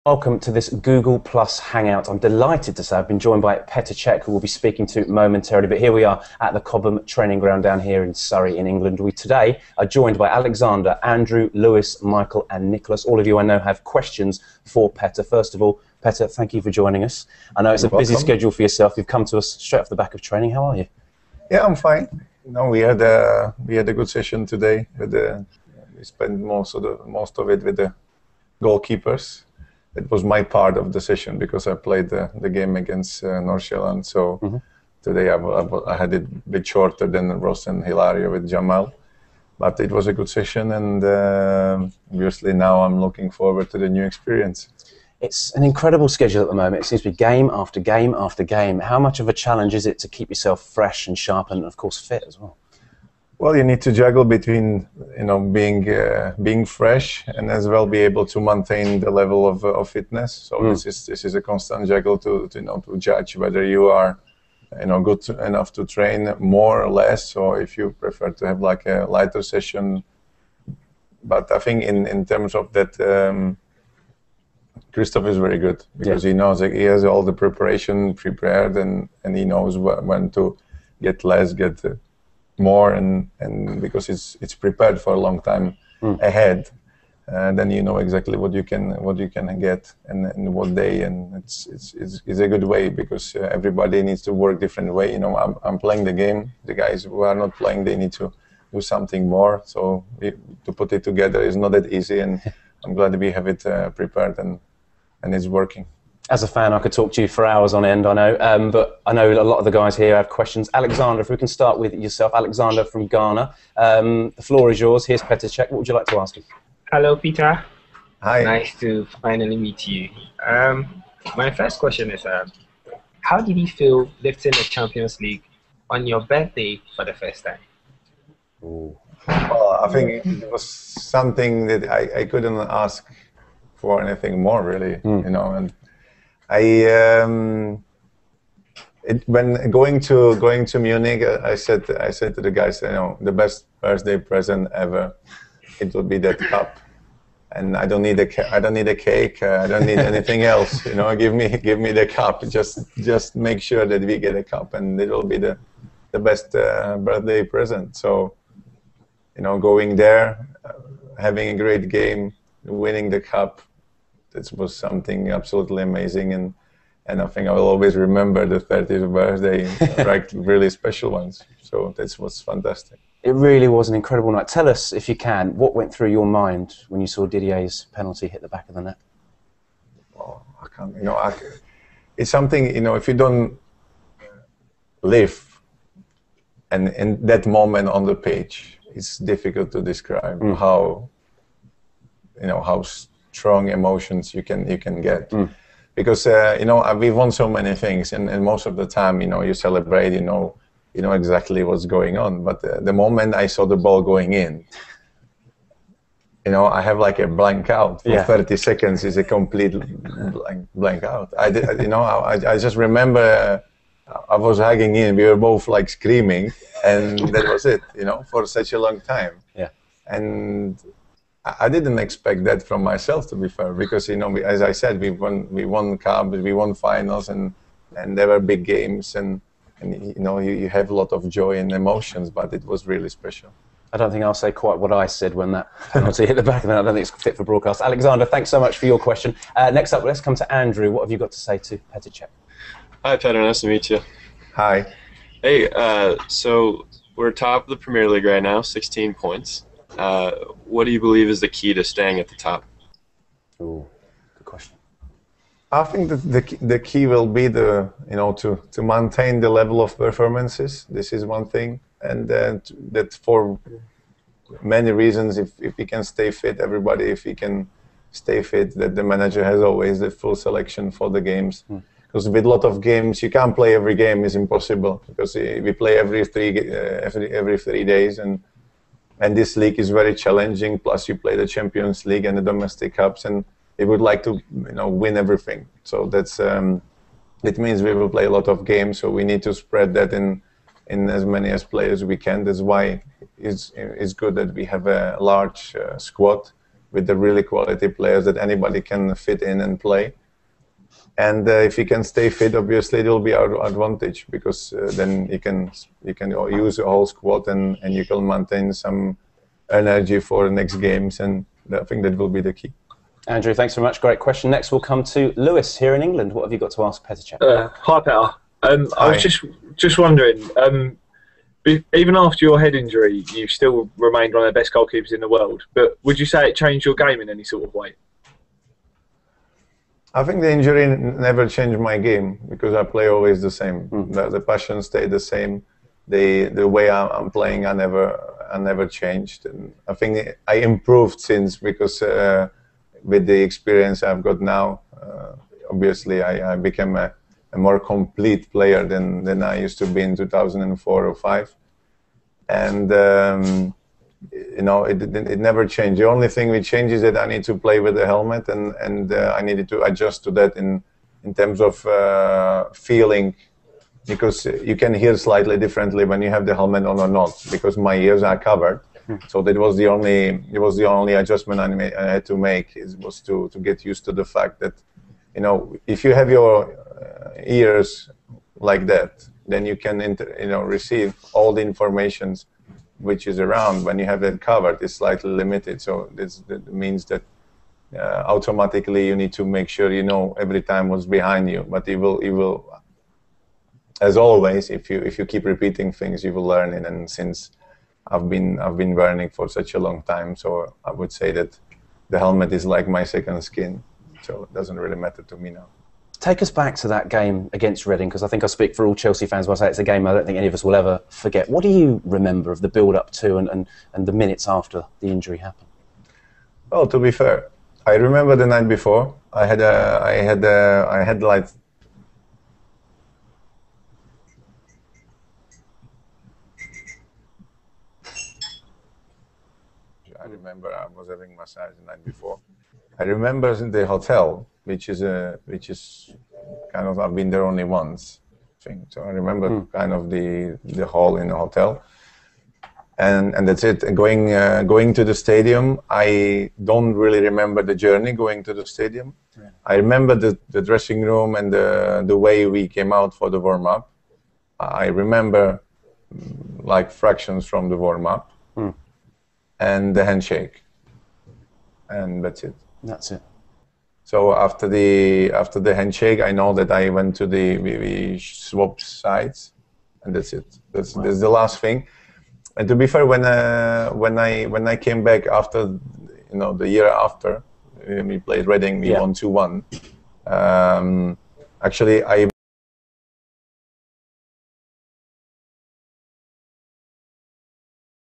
Welcome to this Google Plus Hangout. I'm delighted to say I've been joined by Petr Cech, who we'll be speaking to momentarily. But here we are at the Cobham training ground down here in Surrey in England. We today are joined by Alexander, Andrew, Lewis, Michael and Nicholas. All of you I know have questions for Petr. First of all, Petr, thank you for joining us. I know it's a busy schedule for yourself. You've come to us straight off the back of training. How are you? Yeah, I'm fine. No, we had a good session today. We spent most of it with the goalkeepers. It was my part of the session because I played the game against North Zealand. So today I had it a bit shorter than Ross and Hilario with Jamal. But it was a good session, and obviously now I'm looking forward to the new experience. It's an incredible schedule at the moment. It seems to be game after game after game. How much of a challenge is it to keep yourself fresh and sharp and, of course, fit as well? Well, you need to juggle between, being fresh and as well be able to maintain the level of fitness. So this is a constant juggle to judge whether you are, good enough to train more or less, or if you prefer to have like a lighter session. But I think in terms of that, Christoph is very good because he knows he has all the preparation prepared, and he knows when to get less, get more, and because it's prepared for a long time ahead, then you know exactly what you can get and what day, and it's a good way because everybody needs to work different way. I'm playing the game. The guys who are not playing, they need to do something more. So to put it together is not that easy, and I'm glad we have it prepared and it's working. As a fan, I could talk to you for hours on end, I know, but I know a lot of the guys here have questions. Alexander, if we can start with yourself. Alexander from Ghana. The floor is yours. Here's Petr Cech. What would you like to ask him? Hello, Peter. Hi. Nice to finally meet you. My first question is, how did you feel lifting the Champions League on your birthday for the first time? Well, I think it was something that I couldn't ask for anything more, really, and when going to Munich, I said to the guys, the best birthday present ever, it would be that cup, and I don't need a cake, I don't need anything else. Give me the cup. Just make sure that we get a cup, and it will be the best birthday present. So, going there, having a great game, winning the cup. It was something absolutely amazing, and I think I will always remember the 30th birthday, like really special ones. So that was fantastic. It really was an incredible night. Tell us, if you can, what went through your mind when you saw Didier's penalty hit the back of the net? Well, I can't, it's something, if you don't live and in that moment on the page, it's difficult to describe how strong emotions you can get, because we've won so many things, and most of the time you celebrate, you know exactly what's going on, but the moment I saw the ball going in, I have like a blank out for 30 seconds. Is a complete blank out. I just remember I was hugging in, we were both like screaming, and that was it, for such a long time. And I didn't expect that from myself, to be fair, because as I said, we won cups, we won finals, and there were big games, and you have a lot of joy and emotions, but it was really special. I don't think I'll say quite what I said when that penalty hit the back of that. I don't think it's fit for broadcast. Alexander, thanks so much for your question. Next up, let's come to Andrew. What have you got to say to Petr Cech? Hi, Petr. Nice to meet you. Hi. Hey, so we're top of the Premier League right now, 16 points. What do you believe is the key to staying at the top? Ooh, good question. I think that the key will be to maintain the level of performances. This is one thing, and that for many reasons, if we can stay fit, if we can stay fit, that the manager has always the full selection for the games. Because with a lot of games, you can't play every game. It's impossible because we play every 3 days, and this league is very challenging. Plus, you play the Champions League and the domestic cups, and we would like to, win everything. So that's it means we will play a lot of games. So we need to spread that in as many as players we can. That's why it's good that we have a large squad with the really quality players that anybody can fit in and play. And if you can stay fit, obviously it will be our advantage, because then you can use a whole squad and you can maintain some energy for the next games, and I think that will be the key. Andrew, thanks very much. Great question. Next we'll come to Lewis here in England. What have you got to ask Petr Cech? Hi, Petr. I was just wondering, even after your head injury, you still remained one of the best goalkeepers in the world, but would you say it changed your game in any sort of way? I think the injury never changed my game, because I play always the same. The passion stayed the same. The way I'm playing, I never changed. And I think I improved since, because with the experience I've got now, obviously I became a more complete player than I used to be in 2004 or 5. And you know, it never changed. The only thing which changed is that I need to play with the helmet, and I needed to adjust to that in terms of feeling, because you can hear slightly differently when you have the helmet on or not, because my ears are covered. So that was the only adjustment I had to make. Was to get used to the fact that, you know, if you have your ears like that, then you can receive all the informations which is around. When you have it covered, it's slightly limited. So that means that automatically you need to make sure you know every time what's behind you. But you will, as always, if you keep repeating things, you will learn it. And since I've been learning for such a long time, so I would say that the helmet is like my second skin. So it doesn't really matter to me now. Take us back to that game against Reading, because I think I speak for all Chelsea fans when I say it's a game I don't think any of us will ever forget. What do you remember of the build-up to and the minutes after the injury happened? Well, to be fair, I remember the night before. I had like I remember I was having massage the night before. I remember in the hotel, which is kind of, I've been there only once, I think. So I remember kind of the hall in the hotel, and that's it. And going to the stadium, I don't really remember the journey going to the stadium. Yeah. I remember the dressing room and the way we came out for the warm up. I remember like fractions from the warm up and the handshake, and that's it. That's it. So after the handshake, I know that I went to we swapped sides, and that's it. That's the last thing. And to be fair, when I came back after, the year after, we played Reading, we won 2-1. Actually, I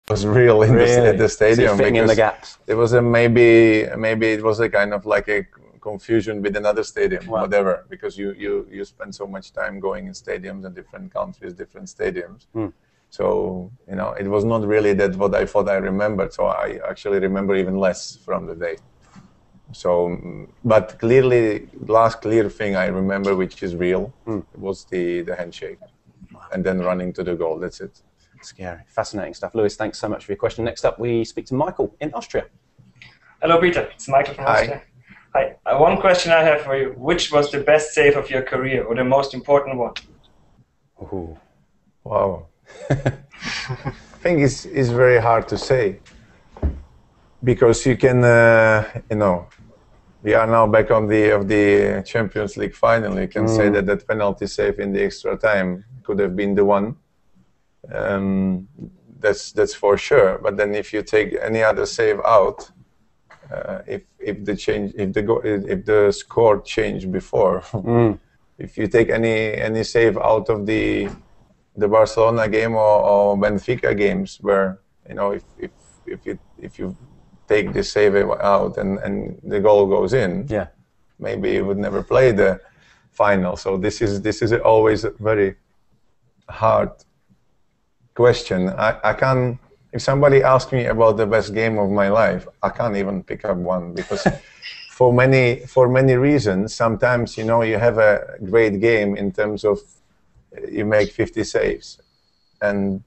was real in the stadium, so in the gaps. It was maybe it was a kind of like a confusion with another stadium, whatever, because you spend so much time going in stadiums in different countries, different stadiums. So it was not really that what I thought I remembered. So I actually remember even less from the day. So, but clearly, last clear thing I remember, which is real, was the handshake, and then running to the goal. That's it. Scary. Fascinating stuff. Lewis, thanks so much for your question. Next up, we speak to Michael in Austria. Hello, Peter. It's Michael from Austria. Hi. One question I have for you. Which was the best save of your career, or the most important one? Ooh. Wow. I think it's very hard to say, because you can, we are now back on the Champions League final. You can say that penalty save in the extra time could have been the one. That's for sure. But then if you take any other save out, if the score changed before, if you take any save out of the Barcelona game or Benfica games, where if you take the save out and the goal goes in, maybe you would never play the final. So this is always a very hard question. I can't. If somebody asks me about the best game of my life, I can't even pick up one, because for many reasons. Sometimes you have a great game in terms of you make 50 saves, and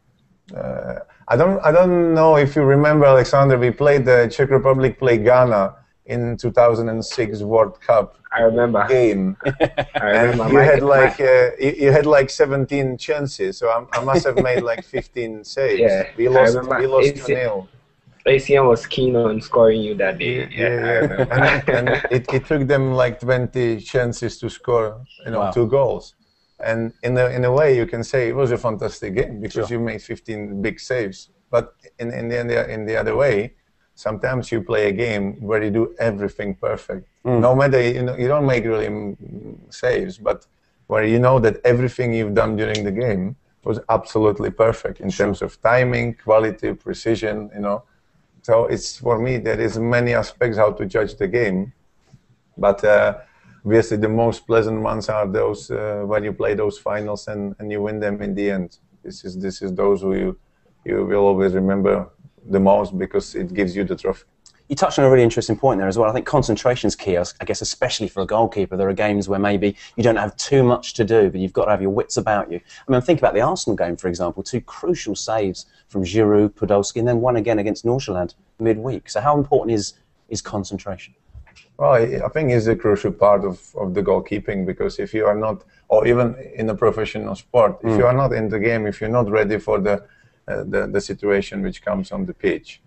I don't know if you remember, Alexander. We played the Czech Republic played Ghana in 2006 World Cup. I remember. Game. I remember. And you had like 17 chances, so I must have made like 15 saves. Yeah, we lost 2-0. ACM was keen on scoring you that day. Yeah. and it took them like 20 chances to score, Wow. 2 goals. And in a way, you can say it was a fantastic game because you made 15 big saves. But in the other way, sometimes you play a game where you do everything perfect. No matter you don't make really saves, but where you know that everything you've done during the game was absolutely perfect in terms of timing, quality, precision. So it's, for me, there is many aspects how to judge the game, but obviously the most pleasant ones are those when you play those finals and you win them in the end. This is those who you will always remember the most because it gives you the trophy. You touched on a really interesting point there as well. I think concentration is key, I guess, especially for a goalkeeper. There are games where maybe you don't have too much to do, but you've got to have your wits about you. I mean, think about the Arsenal game, for example. 2 crucial saves from Giroud, Podolski, and then one again against Nordsjælland midweek. So how important is concentration? Well, I think it's a crucial part of the goalkeeping, because if you are not, or even in a professional sport, if you are not in the game, if you're not ready for the situation which comes on the pitch,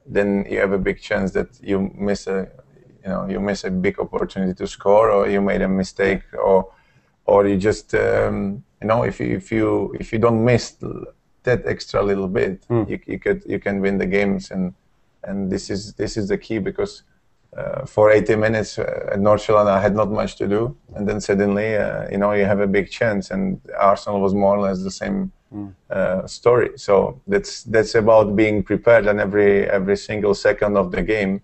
then you have a big chance that you miss a big opportunity to score, or you made a mistake, or you just if you don't miss that extra little bit, you can win the games, and this is the key, because for 80 minutes at Nordsjælland I had not much to do, and then suddenly you have a big chance, and Arsenal was more or less the same story. So that's about being prepared on every single second of the game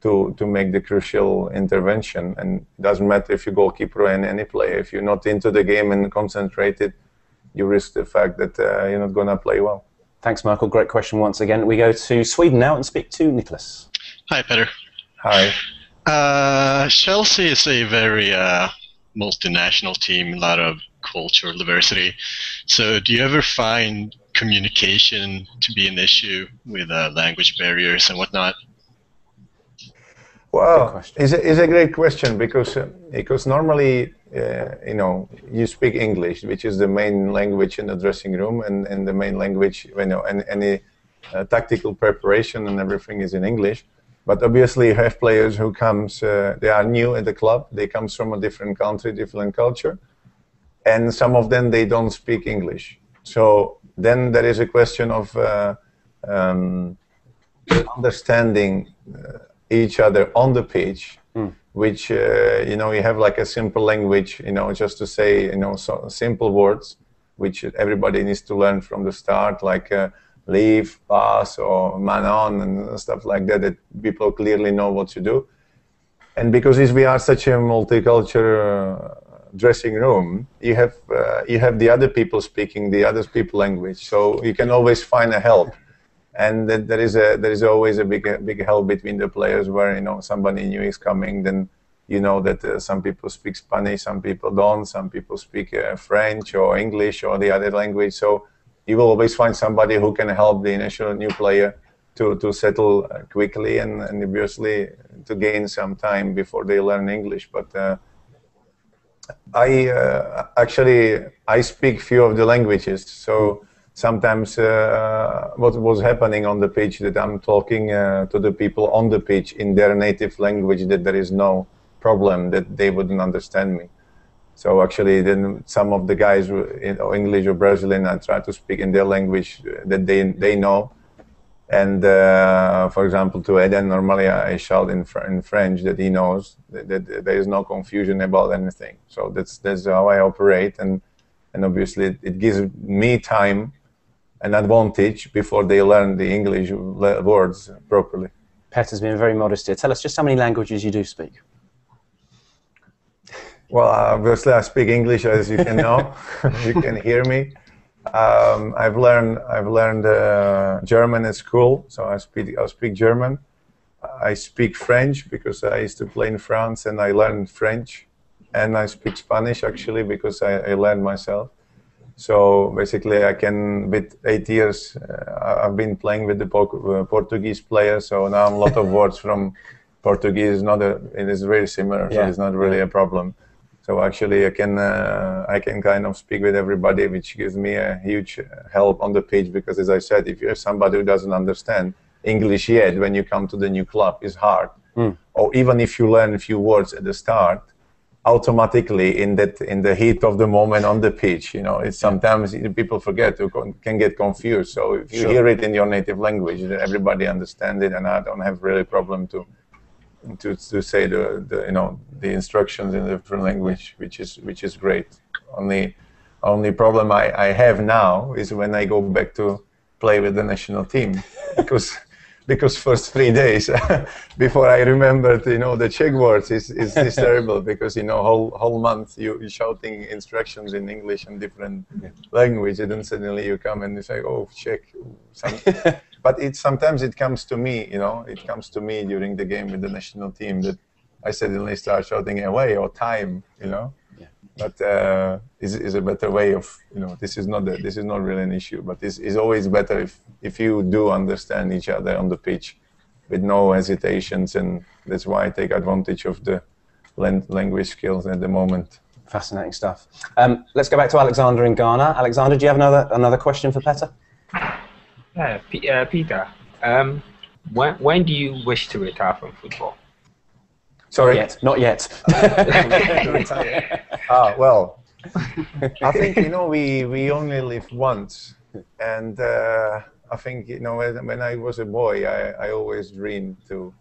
to make the crucial intervention. And it doesn't matter if you goalkeeper and any player, if you're not into the game and concentrated, you risk the fact that you're not going to play well. Thanks, Michael. Great question once again. We go to Sweden now and speak to Nicholas. Hi, Peter. Hi. Chelsea is a very multinational team, a lot of cultural diversity. So do you ever find communication to be an issue with language barriers and whatnot? Well, it's a great question, because normally you speak English, which is the main language in the dressing room, and the main language, and any tactical preparation and everything is in English. But obviously you have players who comes, they are new at the club, they come from a different country, different culture, and some of them, they don't speak English. So then there is a question of understanding each other on the pitch, which, you have like a simple language, just to say, so simple words, which everybody needs to learn from the start, like leave, pass, or man on, and stuff like that people clearly know what to do. And because we are such a multicultural dressing room, you have the other people speaking the other people's language, so you can always find a help. And there is always a big help between the players, where somebody new is coming, then that some people speak Spanish, some people don't, some people speak French or English or the other language. So you will always find somebody who can help the initial new player to settle quickly, and obviously to gain some time before they learn English. But I speak few of the languages, so sometimes what was happening on the pitch, that I'm talking to the people on the pitch in their native language, that there is no problem that they wouldn't understand me. So actually then some of the guys in English or Brazilian, I try to speak in their language that they know. And for example, to Eden, normally I shout in French that he knows, that there is no confusion about anything. So that's how I operate, and obviously it gives me time, an advantage, before they learn the English words properly. Petr's been very modest here. Tell us just how many languages you do speak. Well, obviously I speak English, as you can know. You can hear me. I've learned German at school, so I speak German. I speak French because I used to play in France, and I learned French. And I speak Spanish, actually, because I learned myself. So basically, I can, with 8 years, I've been playing with the Portuguese players. So now a lot of words from Portuguese. It is very similar, so it's not really a problem. So actually, I can kind of speak with everybody, which gives me a huge help on the pitch. Because as I said, if you have somebody who doesn't understand English yet, when you come to the new club, it's hard. Or even if you learn a few words at the start, automatically in the heat of the moment on the pitch, it's sometimes people forget, can get confused. So if you hear it in your native language, everybody understands it, and I don't have really problem to say the instructions in a different language, which is great. Only problem I have now is when I go back to play with the national team, because first 3 days before I remembered, the Czech words is terrible, because whole month you're shouting instructions in English and different language, and then suddenly you come and you say, oh, Czech. But sometimes it comes to me, it comes to me during the game with the national team that I suddenly start shouting away or time, But is a better way of, this is not really an issue, but it's always better if you do understand each other on the pitch with no hesitations, and that's why I take advantage of the language skills at the moment. Fascinating stuff. Let's go back to Alexander in Ghana. Alexander, do you have another question for Petr? Peter, when do you wish to retire from football? Sorry? Not yet. Well, I think, we only live once. And I think, when I was a boy, I always dreamed to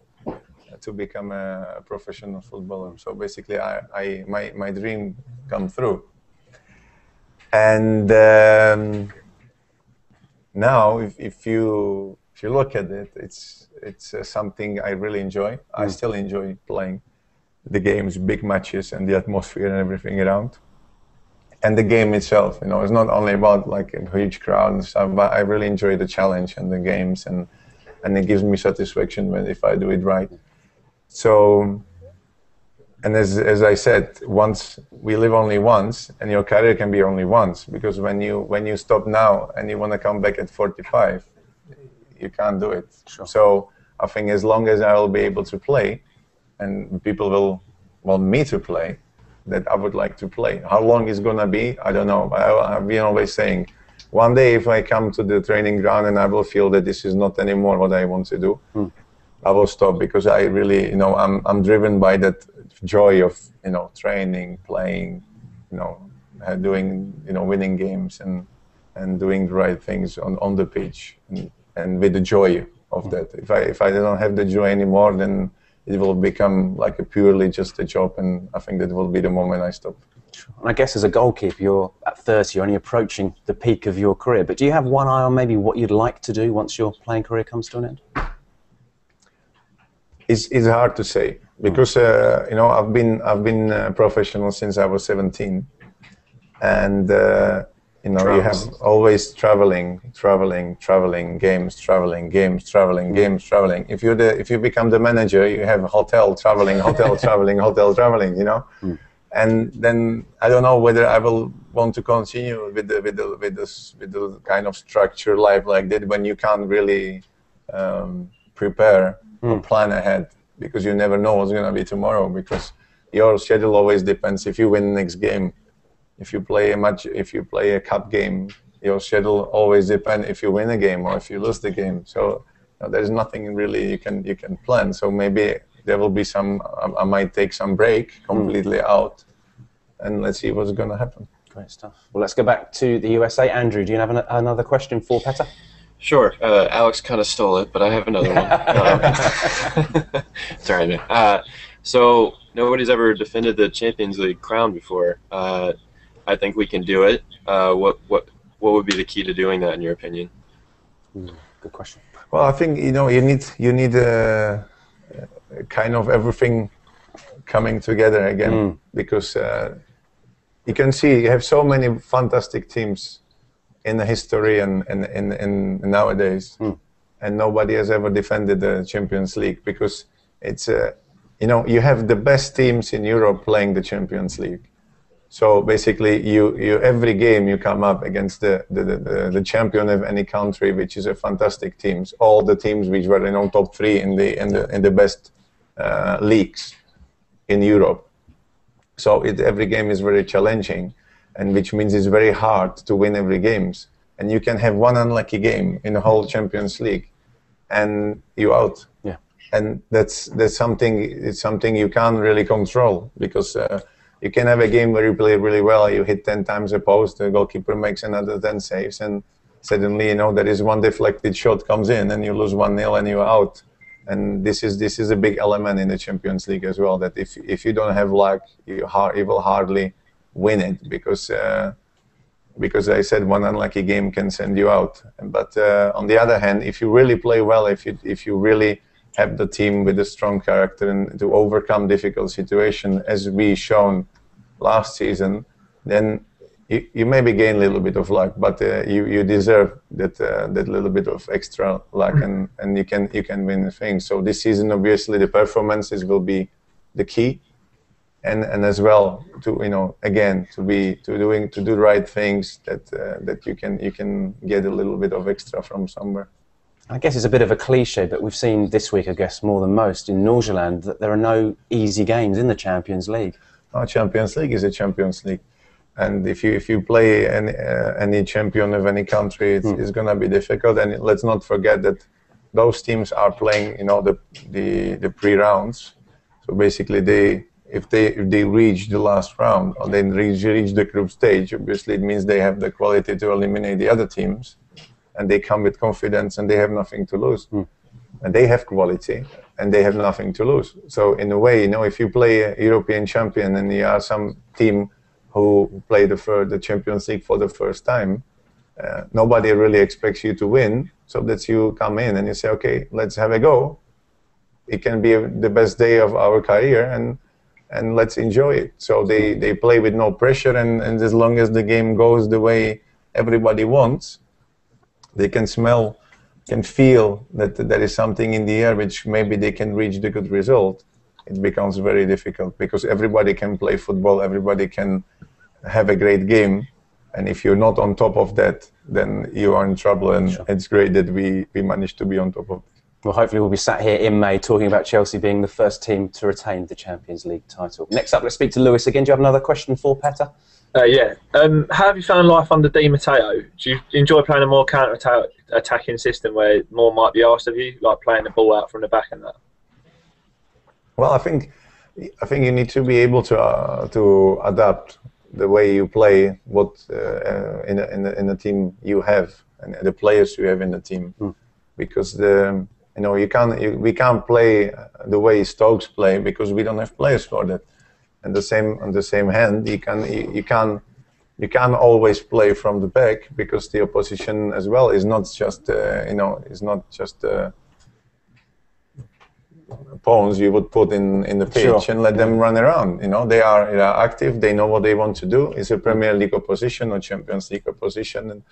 become a professional footballer. So basically, my dream come through. And now, if you look at it, it's something I really enjoy. I still enjoy playing the games, big matches, and the atmosphere and everything around. And the game itself, it's not only about like a huge crowd and stuff, but I really enjoy the challenge and the games, and it gives me satisfaction if I do it right. So, and as I said, we live only once, and your career can be only once, because when you stop now and you want to come back at 45, you can't do it. Sure. So I think as long as I will be able to play, and people will want me to play, that I would like to play. How long it's gonna be, I don't know. I've been always saying, one day if I come to the training ground and I will feel that this is not anymore what I want to do, I will stop, because I really, I'm driven by that joy of, training, playing, doing, winning games and doing the right things on the pitch, and with the joy of that. If I don't have the joy anymore, then it will become like purely just a job, and I think that will be the moment I stop. And I guess as a goalkeeper, you're at 30, you're only approaching the peak of your career, but do you have one eye on maybe what you'd like to do once your playing career comes to an end? It's hard to say, because I've been professional since I was 17, and you have always traveling, games, traveling. If you become the manager, you have hotel traveling, And then I don't know whether I will want to continue with the kind of structured life like that, when you can't really prepare or plan ahead, because you never know what's going to be tomorrow, because your schedule always depends. If you win the next game, if you play a match, if you play a cup game, your schedule always depends if you win a game or if you lose the game. So there's nothing really you can plan. So maybe there will be I might take some break completely out, and let's see what's going to happen. Great stuff. Well, let's go back to the USA. Andrew, do you have another question for Petr? Sure. Alex kind of stole it, but I have another one. Sorry, man. So nobody's ever defended the Champions League crown before. I think we can do it. What would be the key to doing that, in your opinion? Good question. Well, I think you need kind of everything coming together again, because you can see you have so many fantastic teams in the history and nowadays, and nobody has ever defended the Champions League, because it's you have the best teams in Europe playing the Champions League. So basically, you every game you come up against the champion of any country, which is a fantastic teams. All the teams which were top 3 in the best leagues in Europe. So every game is very challenging, and which means it's very hard to win every games. And you can have one unlucky game in the whole Champions League, and you're out. Yeah. And that's something. It's something you can't really control, because you can have a game where you play really well, you hit 10 times a post, the goalkeeper makes another 10 saves, and suddenly there is one deflected shot comes in, and you lose 1-0 and you're out. And this is a big element in the Champions League as well, that if you don't have luck, you will hardly win it, because I said one unlucky game can send you out. But on the other hand, if you really play well, if you really have the team with a strong character and to overcome difficult situations, as we shown last season, then you maybe gain a little bit of luck, but you deserve that little bit of extra luck, and you can win things. So this season, obviously, the performances will be the key, and as well to do the right things, that you can get a little bit of extra from somewhere. I guess it's a bit of a cliche, but we've seen this week, I guess, more than most in Nordsjælland, that there are no easy games in the Champions League. No, Champions League is a Champions League. And if you play any champion of any country, it's going to be difficult. And let's not forget that those teams are playing, the pre-rounds. So basically, if they reach the last round, or they reach the group stage, obviously it means they have the quality to eliminate the other teams, and they come with confidence, and they have nothing to lose. And they have quality, and they have nothing to lose. So in a way, if you play a European champion and you are some team who play the Champions League for the first time, nobody really expects you to win. So that you come in and you say, okay, let's have a go. It can be the best day of our career, and let's enjoy it. So they play with no pressure, and as long as the game goes the way everybody wants, they can feel that there is something in the air which maybe they can reach the good result. It becomes very difficult, because everybody can play football, everybody can have a great game, and if you're not on top of that, then you are in trouble. And sure, it's great that we managed to be on top of it. Well, hopefully we'll be sat here in May talking about Chelsea being the first team to retain the Champions League title. Next up, let's speak to Lewis again. Do you have another question for Petr? Yeah. How have you found life under Di Matteo? Do you enjoy playing a more counter-attacking system where more might be asked of you, like playing the ball out from the back and that? Well, I think you need to be able to adapt the way you play, what in the team you have, and the players you have in the team, because we can't play the way Stokes play, because we don't have players for that. And on the same hand, you can't always play from the back, because the opposition as well is not just pawns you would put in the pitch, sure, and let them run around. They are active. They know what they want to do. It's a Premier League opposition or Champions League opposition,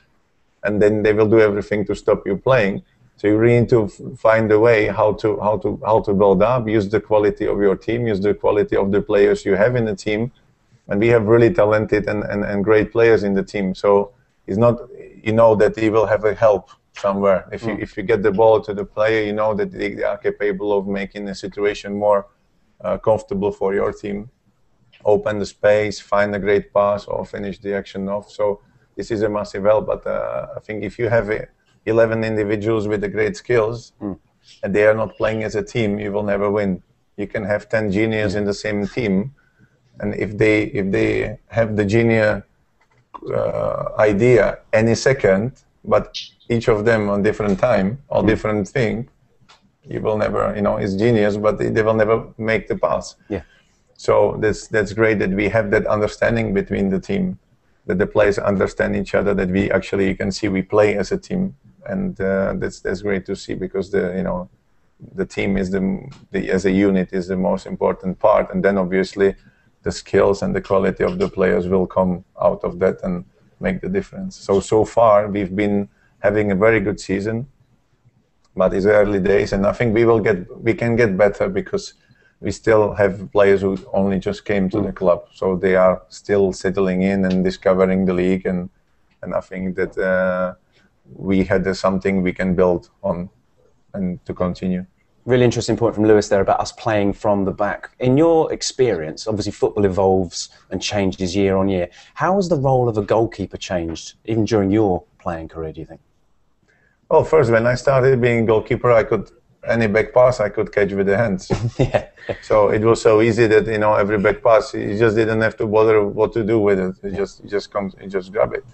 and then they will do everything to stop you playing. So you really need to find a way how to build up, use the quality of your team, use the quality of the players you have in the team, and we have really talented and great players in the team. So it's not, that he will have a help somewhere. If you get the ball to the player, that they are capable of making the situation more comfortable for your team, open the space, find a great pass, or finish the action off. So this is a massive help. But I think if you have 11 individuals with the great skills, and they are not playing as a team, you will never win. You can have 10 geniuses in the same team, and if they have the genius idea any second, but each of them on different time or different thing, you will never, it's genius, but they will never make the pass. Yeah. So that's great that we have that understanding between the team, that the players understand each other, that you can see we play as a team. And that's great to see, because the team is as a unit is the most important part, and then obviously the skills and the quality of the players will come out of that and make the difference. So far we've been having a very good season, but it's early days, and I think we can get better, because we still have players who only just came to the club, so they are still settling in and discovering the league, and I think that we had something we can build on and to continue. Really interesting point from Lewis there about us playing from the back. In your experience, obviously football evolves and changes year on year. How has the role of a goalkeeper changed, even during your playing career, do you think? Well, first, when I started being goalkeeper, any back pass I could catch with the hands. Yeah. So it was so easy that, you know, every back pass, you just didn't have to bother what to do with it. You just grab it.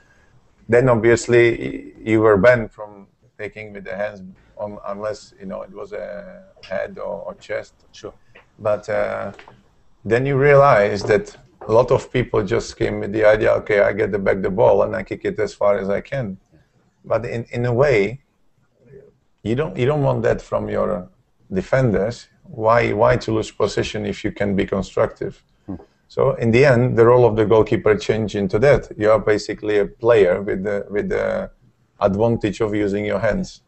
Then obviously you were banned from taking with the hands unless, you know, it was a head or chest. Sure. But then you realize that a lot of people just came with the idea, okay, I get back the ball and I kick it as far as I can. But in a way, you don't want that from your defenders. Why to lose possession if you can be constructive? So in the end, the role of the goalkeeper changed into that. You are basically a player with the advantage of using your hands.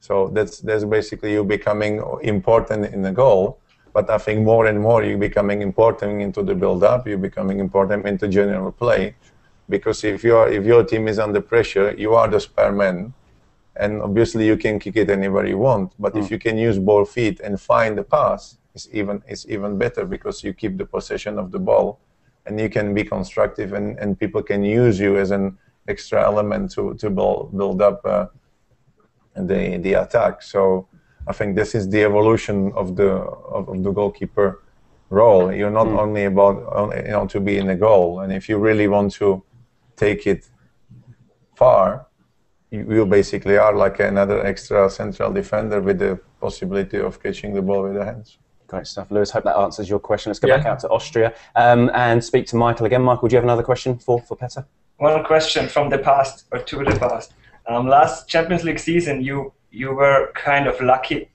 So that's basically you becoming important in the goal. But I think more and more you're becoming important into the build-up. You're becoming important into general play, because if your team is under pressure, you are the spare man. And obviously you can kick it anywhere you want, but if you can use both feet and find the pass, it's even better, because you keep the possession of the ball and you can be constructive, and people can use you as an extra element to build up the attack. So I think this is the evolution of the goalkeeper role. You're not only about, you know, to be in the goal, and if you really want to take it far, you basically are like another extra central defender with the possibility of catching the ball with the hands. Great stuff, Lewis. Hope that answers your question. Let's go back out to Austria and speak to Michael again. Michael, do you have another question for Petr? One question from the past, or to the past. Last Champions League season, you were kind of lucky.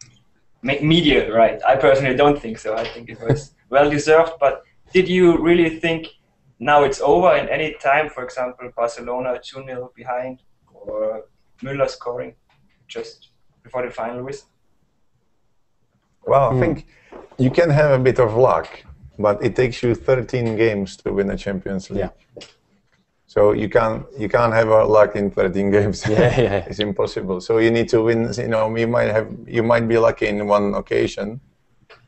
Media, right? I personally don't think so. I think it was well deserved. But did you really think now it's over in any time? For example, Barcelona 2-0 behind, or Müller scoring just before the final whistle? Well, I think you can have a bit of luck, but it takes you 13 games to win a Champions League. Yeah. So you can't have luck in 13 games. Yeah. It's impossible. So you need to win. You know, you might be lucky in one occasion,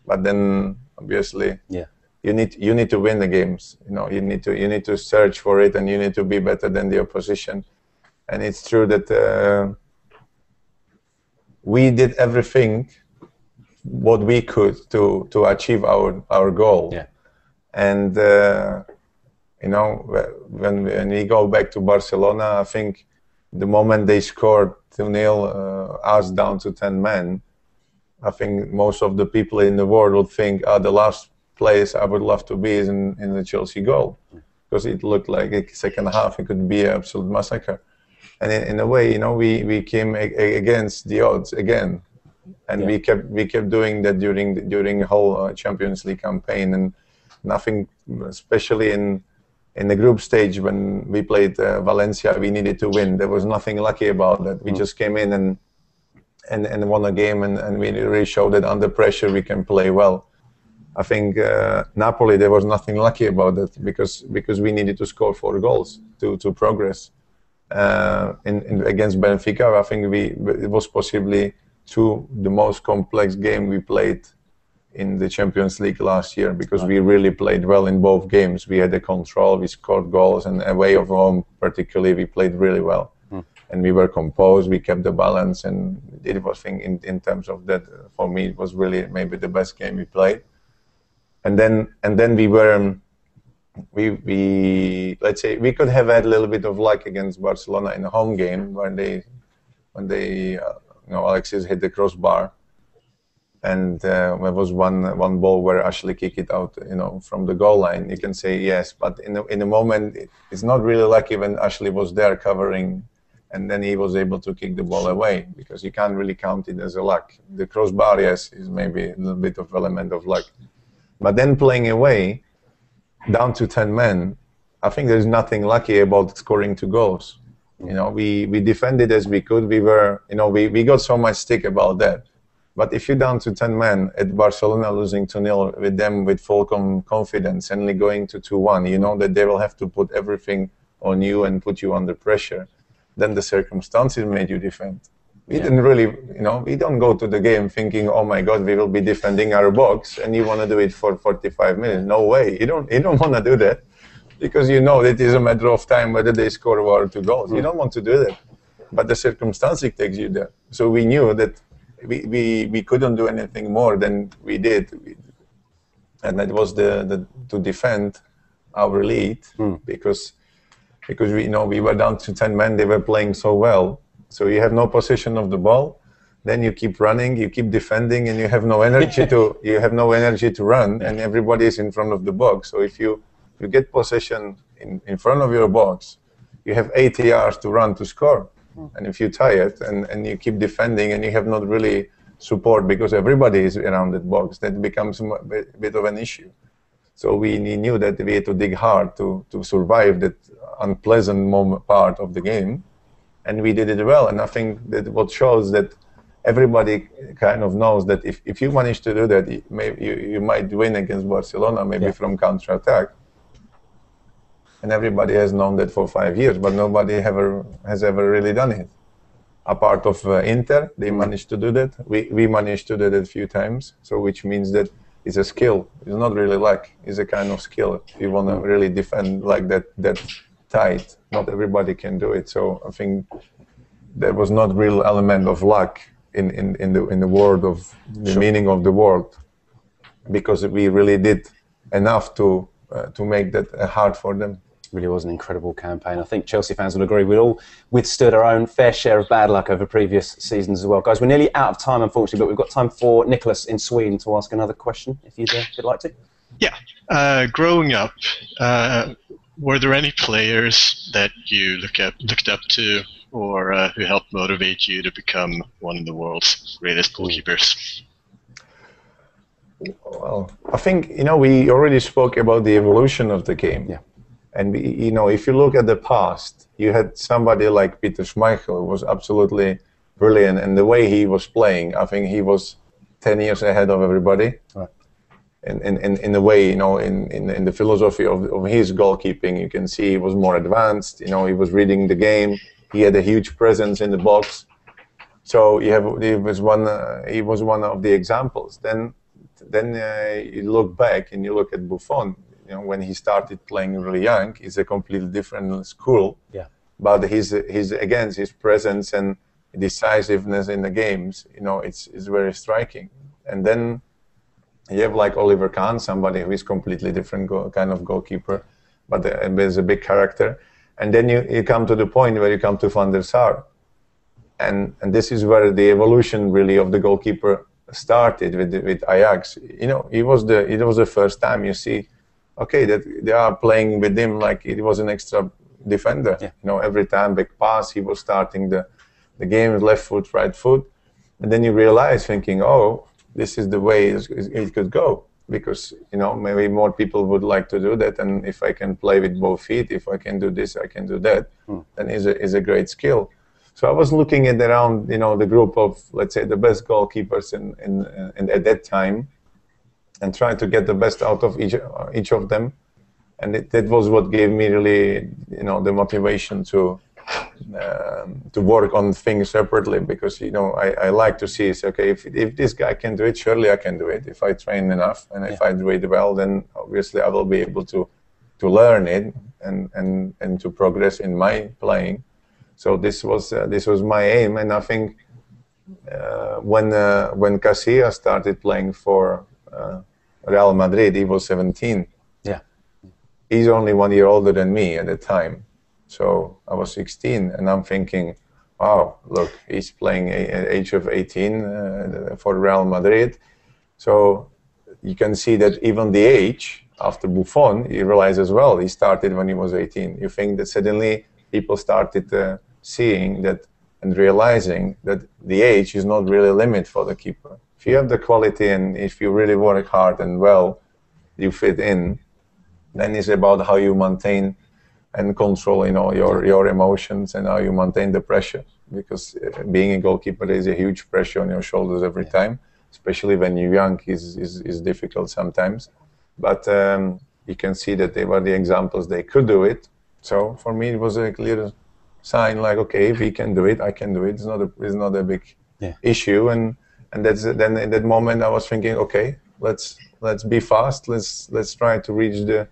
but then obviously you need to win the games. You know, you need to search for it, and you need to be better than the opposition. And it's true that we did everything what we could to achieve our goal. Yeah. And you know, when we go back to Barcelona, I think the moment they scored 2-0, us down to 10 men, I think most of the people in the world would think, the last place I would love to be is in the Chelsea goal, because it looked like a second half it could be an absolute massacre. And in a way, you know, we came against the odds again, and we kept doing that during the whole Champions League campaign. And nothing, especially in the group stage when we played Valencia, we needed to win. There was nothing lucky about that. We just came in and won a game, and we really showed that under pressure we can play well. I think Napoli, there was nothing lucky about that, because we needed to score 4 goals to progress. Against Benfica, I think it was possibly the most complex game we played in the Champions League last year, because we really played well in both games. We had the control, we scored goals, and away of home particularly we played really well. And we were composed, we kept the balance, and it was in terms of that, for me it was really maybe the best game we played. And then we were let's say we could have had a little bit of luck against Barcelona in a home game when they you know, Alexis hit the crossbar, and there was one ball where Ashley kicked it out, you know, from the goal line. You can say yes, but in the moment it's not really lucky when Ashley was there covering, and then he was able to kick the ball away, because you can't really count it as a luck. The crossbar, yes, is maybe a little bit of element of luck, but then playing away down to 10 men, I think there's nothing lucky about scoring 2 goals. You know, we defended as we could. We were, you know, we got so much stick about that, But if you're down to 10 men at Barcelona losing 2-0 with them with full confidence, and going to 2-1, you know that they will have to put everything on you and put you under pressure. Then the circumstances made you defend. We didn't really, you know, we don't go to the game thinking, oh my God, we will be defending our box, and you want to do it for 45 minutes. No way. You don't want to do that, because you know it is a matter of time whether they score 1 or 2 goals. You don't want to do that. But the circumstances takes you there. So we knew that we couldn't do anything more than we did. And that was to defend our lead, because we know we were down to 10 men, they were playing so well. So you have no possession of the ball, then you keep running, you keep defending, and you have no energy to run, and everybody is in front of the box. So if you get possession in front of your box, you have 80 yards to run to score. And if you're tired and you keep defending and you have not really support because everybody is around that box, that becomes a bit of an issue. So we knew that we had to dig hard to survive that unpleasant part of the game. And we did it well. And I think that what shows that everybody kind of knows that if you manage to do that, maybe you might win against Barcelona, maybe from counter-attack. And everybody has known that for 5 years, but nobody has ever really done it. A part of Inter, they managed to do that. We managed to do that a few times, so which means that it's a skill. It's not really luck. It's a kind of skill. You want to really defend like that tight. Not everybody can do it. So I think there was not real element of luck in the word of the meaning of the word, because we really did enough to make that hard for them. Really was an incredible campaign. I think Chelsea fans will agree. We all withstood our own fair share of bad luck over previous seasons as well. Guys, we're nearly out of time, unfortunately, but we've got time for Nicholas in Sweden to ask another question, if you'd like to. Yeah. Growing up, were there any players that you looked up to, or who helped motivate you to become one of the world's greatest goalkeepers? Well, I think, we already spoke about the evolution of the game. Yeah. And, if you look at the past, you had somebody like Petr Cech, who was absolutely brilliant. And the way he was playing, I think he was 10 years ahead of everybody. Right. In a way, in the philosophy of his goalkeeping, you can see he was more advanced. He was reading the game. He had a huge presence in the box. So he was one of the examples. Then you look back and you look at Buffon. When he started playing really young, it's a completely different school. Yeah. But his presence and decisiveness in the games, it's very striking. And then you have like Oliver Kahn, somebody who is completely different kind of goalkeeper, but there's a big character. And then you come to the point where you come to Van der Sar. And this is where the evolution really of the goalkeeper started with Ajax. It was the first time you see, okay, that they are playing with him like it was an extra defender. Yeah. Every time back pass, he was starting the game with left foot, right foot. And then you realize thinking, oh, this is the way it could go. Because, maybe more people would like to do that. And if I can play with both feet, if I can do this, I can do that, then is a great skill. So I was looking at around, the group of, let's say, the best goalkeepers in at that time, and try to get the best out of each of them. And that was what gave me really, the motivation to work on things separately, because, I like to see, okay, if this guy can do it, surely I can do it. If I train enough and if I do it well, then obviously I will be able to learn it and to progress in my playing. So this was my aim. And I think when Casillas started playing for Real Madrid, he was 17. Yeah. He's only 1 year older than me at the time. So I was 16, and I'm thinking, wow, look, he's playing at the age of 18 for Real Madrid. So you can see that even the age, after Buffon, you realize as well, he started when he was 18. You think that suddenly people started seeing that and realizing that the age is not really a limit for the keeper. If you have the quality and if you really work hard and well, you fit in, then it's about how you maintain and control, your emotions and how you maintain the pressure. Because being a goalkeeper is a huge pressure on your shoulders every time. especially when you're young, is difficult sometimes. But you can see that they were the examples, they could do it. So for me, it was a clear sign, like, okay, if he can do it, I can do it. It's not a big issue. And that's then in that moment I was thinking, okay, let's be fast. Let's try to reach the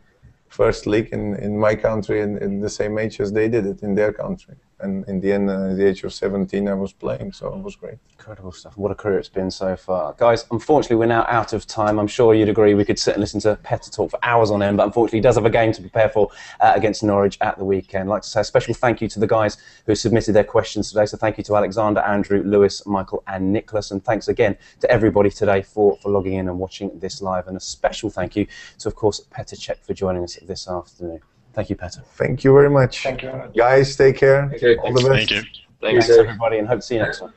first league in my country in the same age as they did it in their country. And in the end, at the age of 17, I was playing, so it was great. Incredible stuff. What a career it's been so far. Guys, unfortunately, we're now out of time. I'm sure you'd agree we could sit and listen to Petr talk for hours on end, but unfortunately, he does have a game to prepare for against Norwich at the weekend. I'd like to say a special thank you to the guys who submitted their questions today. So thank you to Alexander, Andrew, Lewis, Michael, and Nicholas. And thanks again to everybody today for logging in and watching this live. And a special thank you to, of course, Petr Cech for joining us this afternoon. Thank you, Petr. Thank you very much. Thank you very much. Guys, take care. All the best. Thank you. Thanks, everybody, and hope to see you next time.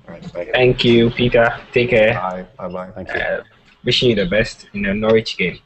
All right, bye. Thank you, Peter. Take care. Bye. Bye. Thank you. Wishing you the best in the Norwich game.